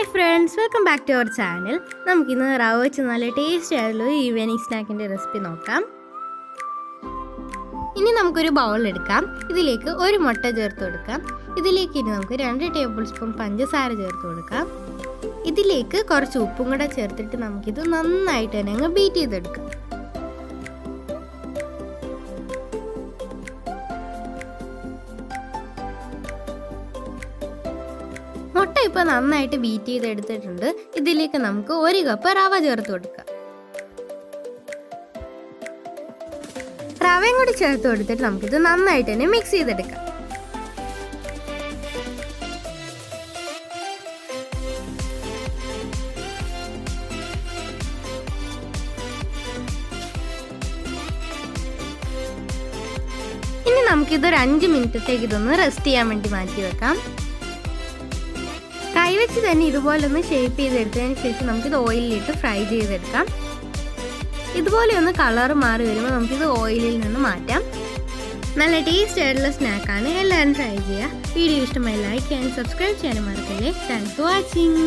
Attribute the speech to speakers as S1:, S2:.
S1: Hi friends, welcome back to our channel. നമുക്ക് ഇന്ന് റവ വെച്ച് നല്ല ടേസ്റ്റി ആയിട്ടുള്ള ഒരു ഈവനിങ് സ്നാക്കിൻ്റെ റെസിപ്പി നോക്കാം. ഇനി നമുക്കൊരു ബൗൾ എടുക്കാം. ഇതിലേക്ക് ഒരു മുട്ട ചേർത്ത് കൊടുക്കാം. ഇതിലേക്ക് ഇനി നമുക്ക് 2 ടേബിൾ സ്പൂൺ പഞ്ചസാര ചേർത്ത് കൊടുക്കാം. ഇതിലേക്ക് കുറച്ച് ഉപ്പും കൂടെ ചേർത്തിട്ട് നമുക്കിത് നന്നായിട്ട് തന്നെ അങ്ങ് ബീറ്റ് ചെയ്തെടുക്കാം. മുട്ട ഇപ്പോൾ നന്നായിട്ട് ബീറ്റ് ചെയ്തെടുത്തിട്ടുണ്ട്. ഇതിലേക്ക് നമുക്ക് 1 കപ്പ് റവ ചേർത്ത് കൊടുക്കാം. റവയും കൂടി ചേർത്ത് കൊടുത്തിട്ട് നമുക്കിത് നന്നായിട്ട് തന്നെ മിക്സ് ചെയ്തെടുക്കാം. ഇനി നമുക്കിത് ഒരു 5 മിനിറ്റത്തേക്ക് ഇതൊന്ന് റെസ്റ്റ് ചെയ്യാൻ വേണ്ടി മാറ്റി വെക്കാം. കൈവച്ച് തന്നെ ഇതുപോലെ ഒന്ന് ഷേപ്പ് ചെയ്തെടുത്തതിന് ശേഷം നമുക്കിത് ഓയിലിലിട്ട് ഫ്രൈ ചെയ്തെടുക്കാം. ഇതുപോലെ ഒന്ന് കളർ മാറി വരുമ്പോൾ നമുക്കിത് ഓയിലിൽ നിന്ന് മാറ്റാം. നല്ല ടേസ്റ്റ് ആയിട്ടുള്ള സ്നാക്കാണ്. എല്ലാവരും ട്രൈ ചെയ്യുക. വീഡിയോ ഇഷ്ടമായി ലൈക്ക് ചെയ്യാനും സബ്സ്ക്രൈബ് ചെയ്യാനും മറക്കല്ലേ. Thanks for watching.